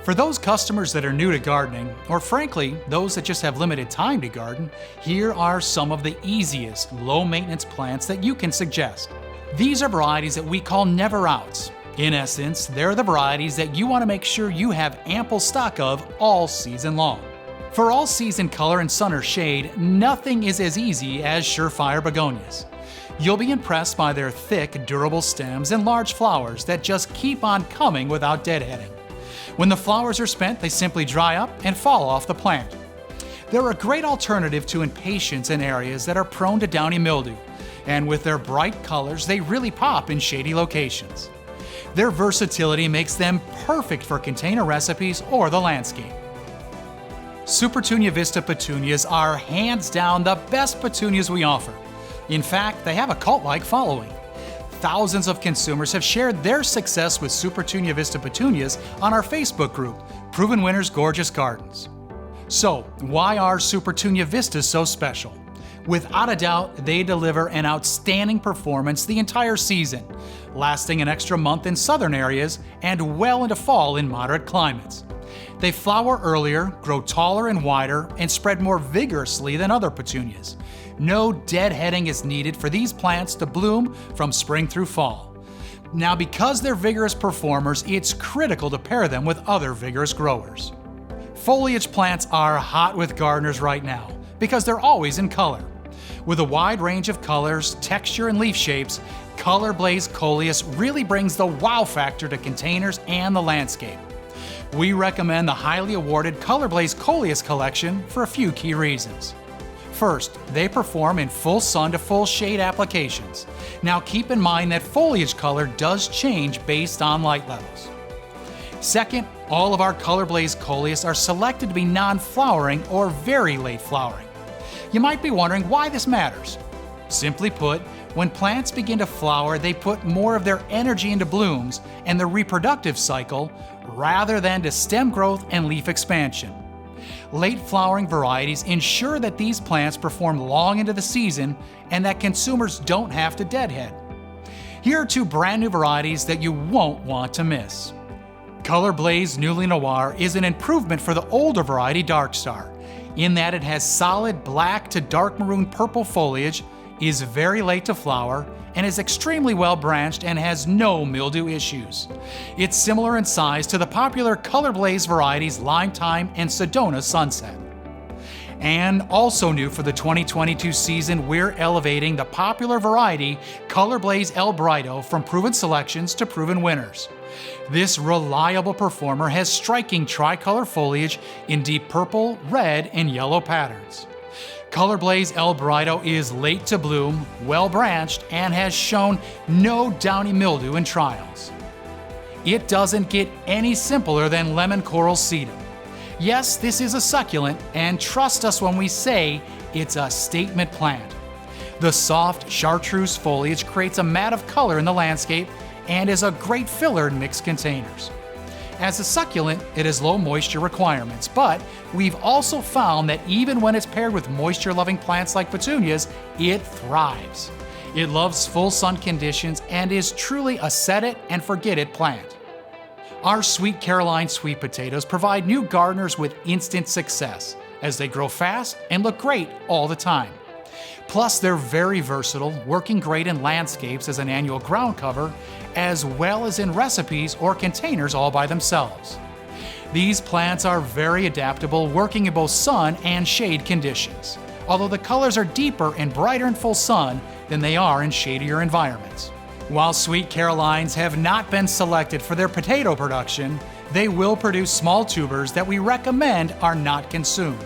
For those customers that are new to gardening, or frankly, those that just have limited time to garden, here are some of the easiest, low-maintenance plants that you can suggest. These are varieties that we call never-outs. In essence, they're the varieties that you want to make sure you have ample stock of all season long. For all season color and sun or shade, nothing is as easy as surefire begonias. You'll be impressed by their thick, durable stems and large flowers that just keep on coming without deadheading. When the flowers are spent, they simply dry up and fall off the plant. They're a great alternative to impatiens in areas that are prone to downy mildew, and with their bright colors, they really pop in shady locations. Their versatility makes them perfect for container recipes or the landscape. Supertunia Vista petunias are hands down the best petunias we offer. In fact, they have a cult-like following. Thousands of consumers have shared their success with Supertunia Vista petunias on our Facebook group, Proven Winners Gorgeous Gardens. So, why are Supertunia Vistas so special? Without a doubt, they deliver an outstanding performance the entire season, lasting an extra month in southern areas and well into fall in moderate climates. They flower earlier, grow taller and wider, and spread more vigorously than other petunias. No deadheading is needed for these plants to bloom from spring through fall. Now, because they're vigorous performers, it's critical to pair them with other vigorous growers. Foliage plants are hot with gardeners right now because they're always in color. With a wide range of colors, texture, and leaf shapes, Colorblaze Coleus really brings the wow factor to containers and the landscape. We recommend the highly awarded Colorblaze Coleus collection for a few key reasons. First, they perform in full sun to full shade applications. Now keep in mind that foliage color does change based on light levels. Second, all of our Colorblaze Coleus are selected to be non-flowering or very late flowering. You might be wondering why this matters. Simply put, when plants begin to flower, they put more of their energy into blooms and the reproductive cycle rather than to stem growth and leaf expansion. Late flowering varieties ensure that these plants perform long into the season and that consumers don't have to deadhead. Here are two brand new varieties that you won't want to miss. Colorblaze Newly Noir is an improvement for the older variety Dark Star, in that it has solid black to dark maroon purple foliage, is very late to flower, and is extremely well branched and has no mildew issues. It's similar in size to the popular Colorblaze varieties Lime Time and Sedona Sunset. And also new for the 2022 season, we're elevating the popular variety Colorblaze Elbrido from proven selections to proven winners. This reliable performer has striking tricolor foliage in deep purple, red, and yellow patterns. Colorblaze Elbrido is late to bloom, well branched, and has shown no downy mildew in trials. It doesn't get any simpler than lemon coral sedum. Yes, this is a succulent, and trust us when we say it's a statement plant. The soft chartreuse foliage creates a mat of color in the landscape and is a great filler in mixed containers. As a succulent, it has low moisture requirements, but we've also found that even when it's paired with moisture-loving plants like petunias, it thrives. It loves full sun conditions and is truly a set-it-and-forget-it plant. Our Sweet Caroline sweet potatoes provide new gardeners with instant success, as they grow fast and look great all the time. Plus, they're very versatile, working great in landscapes as an annual ground cover, as well as in recipes or containers all by themselves. These plants are very adaptable, working in both sun and shade conditions, although the colors are deeper and brighter in full sun than they are in shadier environments. While Sweet Carolines have not been selected for their potato production, they will produce small tubers that we recommend are not consumed.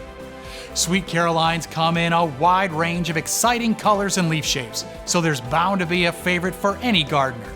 Sweet Carolines come in a wide range of exciting colors and leaf shapes, so there's bound to be a favorite for any gardener.